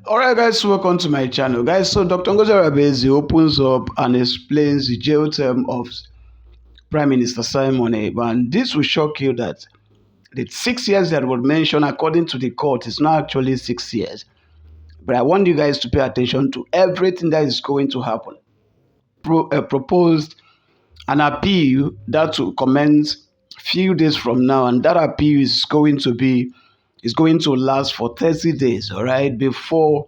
Alright guys, welcome to my channel. Guys, so Dr. Outrage opens up and explains the jail term of Prime Minister Simon Ekpa. And this will shock you that the 6 years that was mentioned according to the court is not actually 6 years. But I want you guys to pay attention to everything that is going to happen. Proposed an appeal that will commence few days from now, and that appeal is going to last for 30 days, all right, before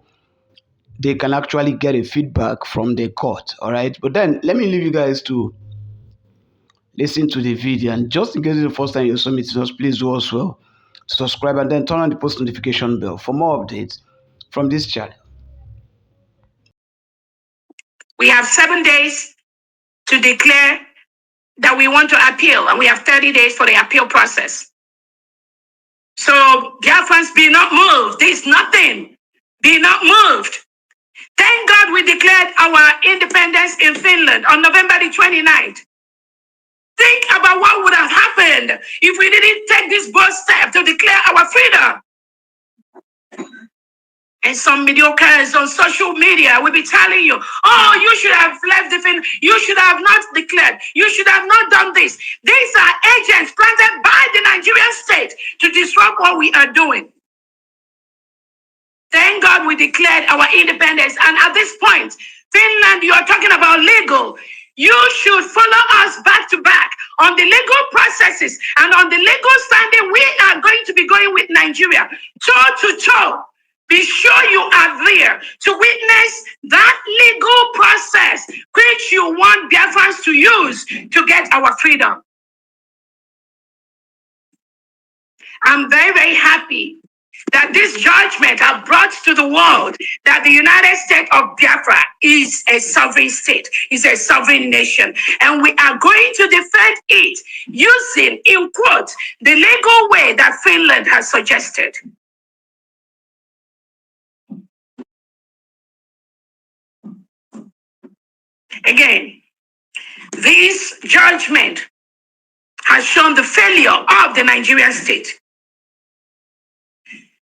they can actually get a feedback from the court. All right, but then let me leave you guys to listen to the video, and just in case it's the first time you saw me, just please do as well to subscribe and then turn on the post notification bell for more updates from this channel. We have 7 days to declare that we want to appeal, and we have 30 days for the appeal process. So Biafrans, be not moved. There's nothing. Be not moved. Thank God we declared our independence in Finland on November the 29th. Think about what would have happened if we didn't take this bold step to declare our freedom. And some mediocres on social media will be telling you, oh, you should have left the Finland. You should have not declared. You should have not done this. These are agents planted by the Nigerian state to disrupt what we are doing. Thank God we declared our independence. And at this point, Finland, you are talking about legal. You should follow us back to back on the legal processes and on the legal standing. We are going to be going with Nigeria toe to toe. Be sure you are there to witness that legal process which you want Biafrans to use to get our freedom. I'm very, very happy that this judgment has brought to the world that the United States of Biafra is a sovereign state, is a sovereign nation, and we are going to defend it using, in quotes, the legal way that Finland has suggested. Again, this judgment has shown the failure of the Nigerian state.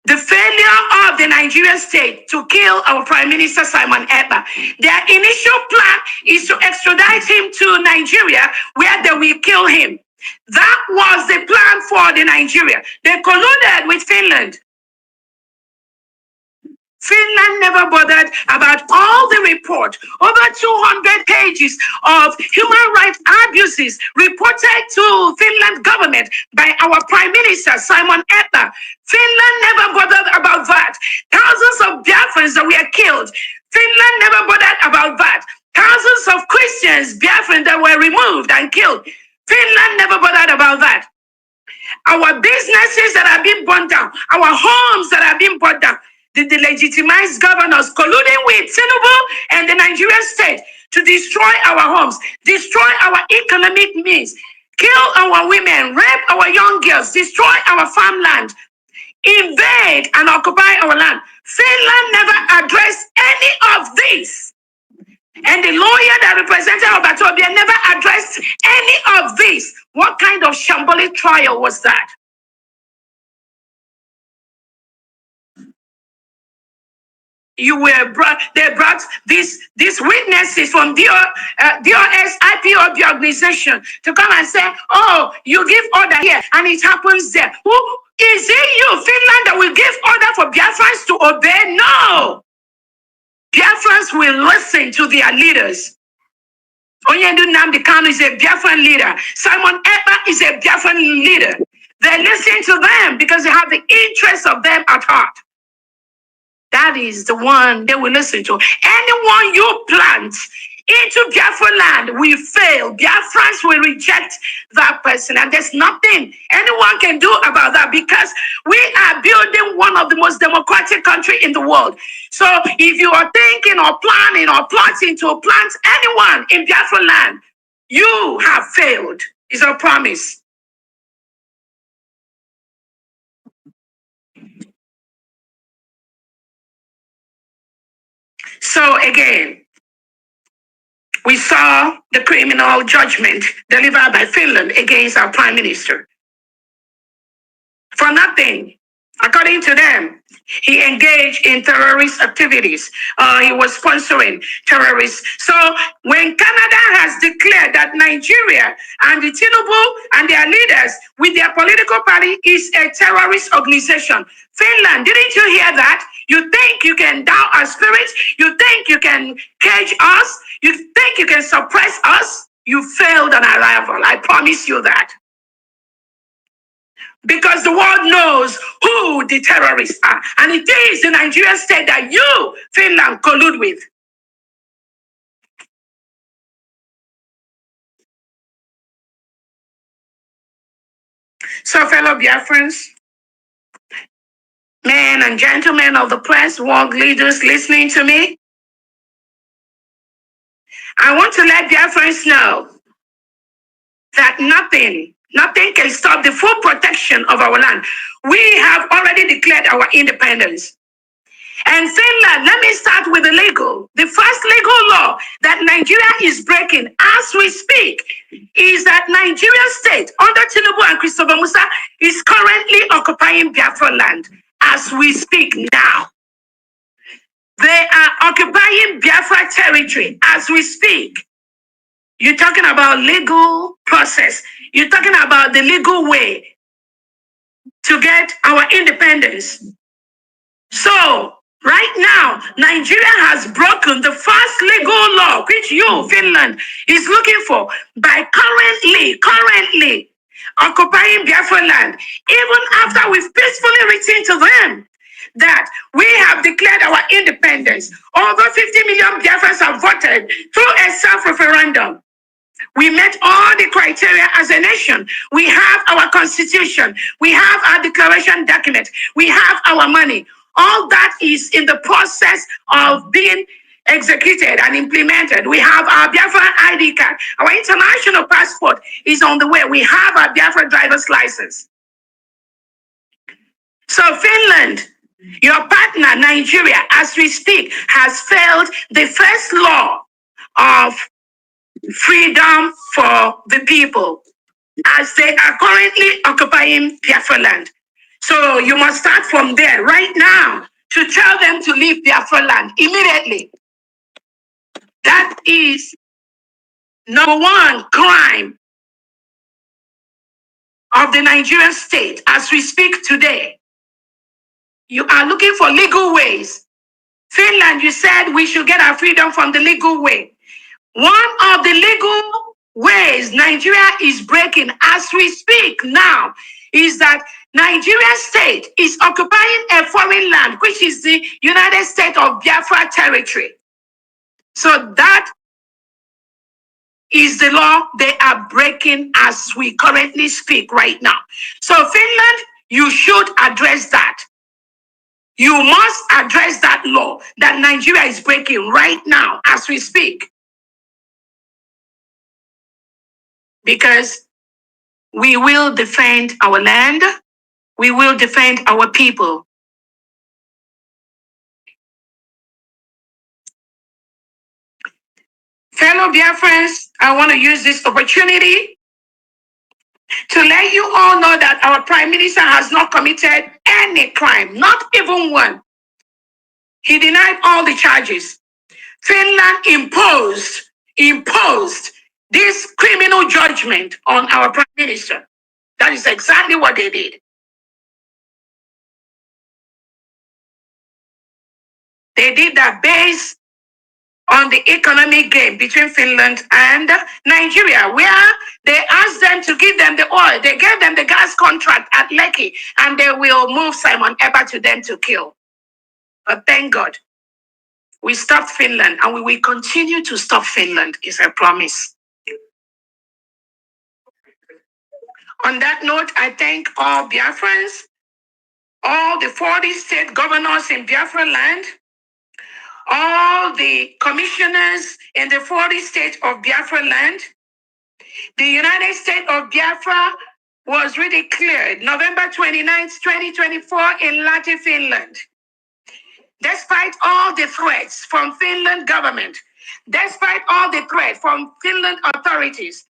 The failure of the Nigerian state to kill our Prime Minister Simon Ekpa. Their initial plan is to extradite him to Nigeria, where they will kill him. That was the plan for the Nigeria. They colluded with Finland. Finland never bothered about all the report, over 200 pages of human rights abuses reported to Finland government by our Prime Minister Simon Ekpa. Finland never bothered about that. Thousands of Biafrans that were killed. Finland never bothered about that. Thousands of Christians, Biafrans that were removed and killed. Finland never bothered about that. Our businesses that are being burned down, our homes that are being burned down. The legitimized governors colluding with Tinubu and the Nigerian state to destroy our homes, destroy our economic means, kill our women, rape our young girls, destroy our farmland, invade and occupy our land. Finland never addressed any of this. And the lawyer that represented Obatobia never addressed any of this. What kind of shambolic trial was that? They brought these witnesses from DOS, IPO, the organization, to come and say, oh, you give order here, and it happens there. Who is it you, Finland, that will give order for Biafrans to obey? No. Biafrans will listen to their leaders. Onyendu Nnamdi Kanu is a Biafran leader. Simon Ekpa is a Biafran leader. They listen to them because they have the interests of them at heart. That is the one they will listen to. Anyone you plant into Biafra land will fail. Biafrans will reject that person. And there's nothing anyone can do about that because we are building one of the most democratic countries in the world. So if you are thinking or planning or plotting to plant anyone in Biafra land, you have failed. It's a promise. So again, we saw the criminal judgment delivered by Finland against our Prime Minister. For nothing, According to them, he engaged in terrorist activities. He was sponsoring terrorists. So when Canada has declared that Nigeria and the Tinubu and their leaders with their political party is a terrorist organization, Finland, didn't you hear that? You think you can down our spirits? You think you can cage us? You think you can suppress us? You failed on arrival. I promise you that. Because the world knows who the terrorists are. And it is the Nigerian state that you, Finland, collude with. So, fellow Biafrans, men and gentlemen of the press, world leaders listening to me, I want to let Biafrans know that nothing can stop the full protection of our land. We have already declared our independence. And Finland, let me start with the legal. The first legal law that Nigeria is breaking as we speak is that Nigeria state under Tinubu and Christopher Musa is currently occupying Biafra land as we speak now. They are occupying Biafra territory as we speak. You're talking about legal process. You're talking about the legal way to get our independence. So, right now, Nigeria has broken the first legal law, which you, Finland, is looking for by currently occupying Biafra land, even after we've peacefully written to them that we have declared our independence. Over 50 million Biafrans have voted through a self-referendum. We met all the criteria as a nation. We have our constitution. We have our declaration document. We have our money. All that is in the process of being executed and implemented. We have our Biafra ID card. Our international passport is on the way. We have our Biafra driver's license. So Finland, your partner, Nigeria, as we speak, has failed the first law of freedom for the people as they are currently occupying Biafra land. So you must start from there right now to tell them to leave Biafra land immediately. That is number one crime of the Nigerian state as we speak today. You are looking for legal ways. Finland, you said we should get our freedom from the legal way. One of the legal ways Nigeria is breaking as we speak now is that Nigeria state is occupying a foreign land, which is the United States of Biafra territory. So that is the law they are breaking as we currently speak right now. So Finland, you should address that. You must address that law that Nigeria is breaking right now as we speak. Because we will defend our land, we will defend our people. Fellow Biafrans, I want to use this opportunity to let you all know that our Prime Minister has not committed any crime, not even one. He denied all the charges. Finland imposed this criminal judgment on our Prime Minister. That is exactly what they did. They did that based on the economic game between Finland and Nigeria, where they asked them to give them the oil. They gave them the gas contract at Lekki, and they will move Simon Eber to them to kill. But thank God, we stopped Finland, and we will continue to stop Finland, is a promise. On that note, I thank all Biafrans, all the 40 state governors in Biafra land, all the commissioners in the 40 states of Biafra land. The United States of Biafra was really cleared November 29th, 2024 in Lahti, Finland. Despite all the threats from Finland government, despite all the threats from Finland authorities,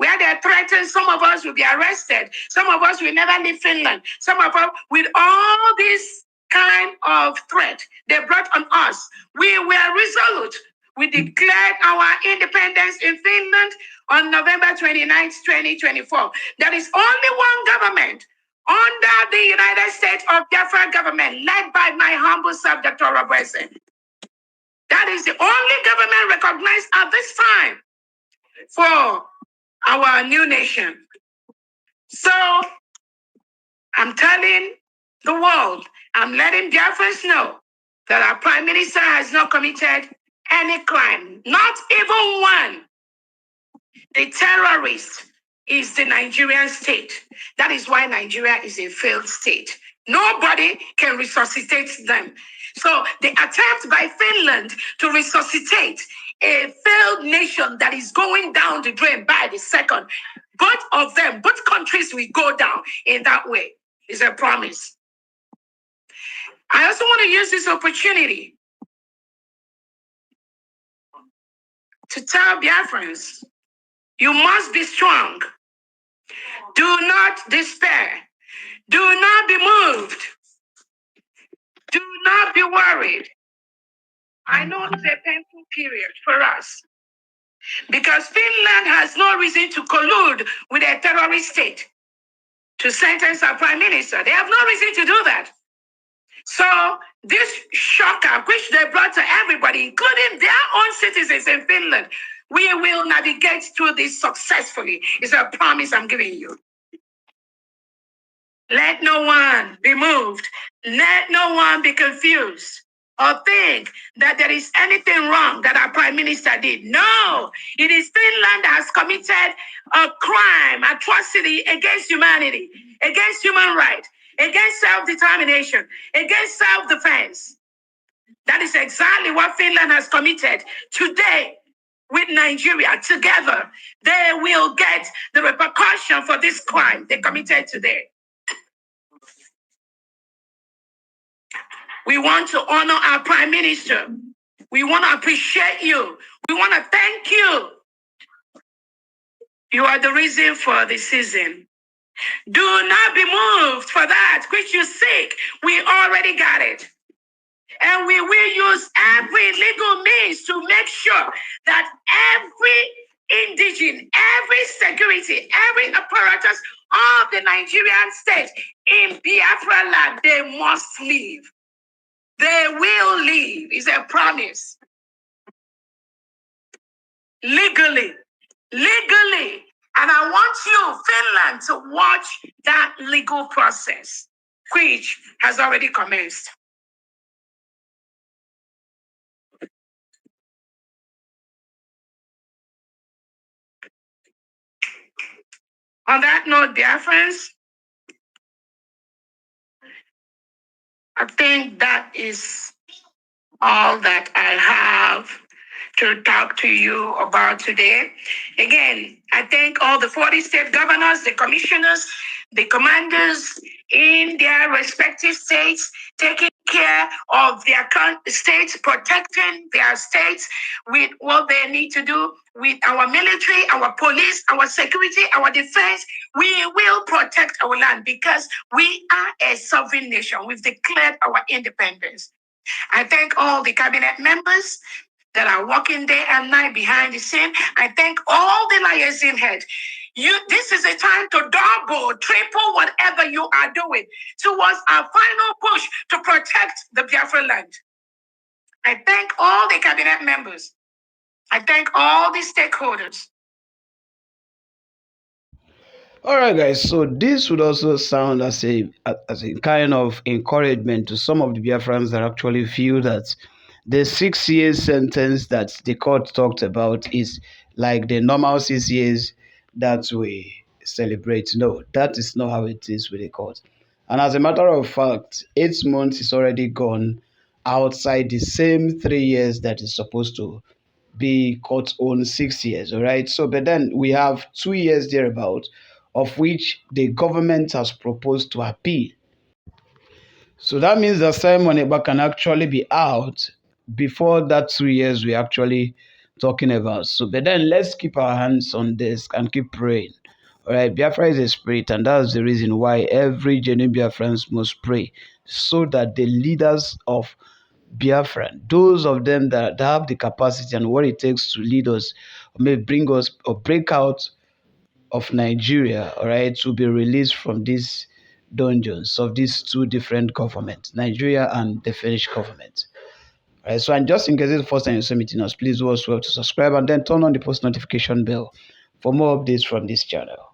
where they threaten some of us will be arrested. Some of us will never leave Finland. Some of us, with all this kind of threat they brought on us, we were resolute. We declared our independence in Finland on November 29th, 2024. There is only one government under the United States of Biafra government, led by my humble self, Dr. Orabueze. That is the only government recognized at this time for our new nation. So I'm telling the world, I'm letting Biafrans know that our Prime Minister has not committed any crime, not even one. The terrorist is the Nigerian state. That is why Nigeria is a failed state. Nobody can resuscitate them. So the attempt by Finland to resuscitate a failed nation that is going down the drain by the second, both of them, both countries will go down in that way. It's a promise. I also want to use this opportunity to tell Biafrans, you must be strong. Do not despair. Do not be moved. Do not be worried. I know it's a painful period for us because Finland has no reason to collude with a terrorist state to sentence our prime minister. They have no reason to do that. So this shocker, which they brought to everybody, including their own citizens in Finland, we will navigate through this successfully. It's a promise I'm giving you. Let no one be moved. Let no one be confused or think that there is anything wrong that our prime minister did. No, it is Finland that has committed a crime, atrocity against humanity, against human rights, against self-determination, against self-defense. That is exactly what Finland has committed today. With Nigeria together, they will get the repercussion for this crime they committed today. We want to honor our prime minister. We want to appreciate you. We want to thank you. You are the reason for the season. Do not be moved for that which you seek. We already got it. And we will use every legal means to make sure that every indigene, every security, every apparatus of the Nigerian state in Biafra land, they must leave. They will leave. It's a promise. Legally. And I want you, Finland, to watch that legal process, which has already commenced. On that note, dear friends, I think that is all that I have to talk to you about today. Again, I thank all the 40 state governors, the commissioners, the commanders in their respective states, taking care of their states, protecting their states with what they need to do with our military, our police, our security, our defense. We will protect our land because we are a sovereign nation. We've declared our independence. I thank all the cabinet members that are working day and night behind the scene. I thank all the liaison heads. This is a time to double, triple whatever you are doing towards our final push to protect the Biafra land. I thank all the cabinet members. I thank all the stakeholders. All right, guys. So this would also sound as a kind of encouragement to some of the Biafrans that actually feel that the 6 years sentence that the court talked about is like the normal 6 years that we celebrate. No, that is not how it is with the court. And as a matter of fact, 8 months is already gone outside the same 3 years that is supposed to be court own 6 years. All right. So, but then we have 2 years thereabout, of which the government has proposed to appeal. So that means that Simon Eba can actually be out before that 2 years we actually talking about. So, but then let's keep our hands on this and keep praying. All right, Biafra is a spirit, and that's the reason why every genuine Biafrans must pray, so that the leaders of Biafra, those of them that have the capacity and what it takes to lead us, or may bring us or break out of Nigeria, all right, to be released from these dungeons of these two different governments, Nigeria and the Finnish government. All right, so and just in case it's the first time you're meeting us, please do us well to subscribe and then turn on the post notification bell for more updates from this channel.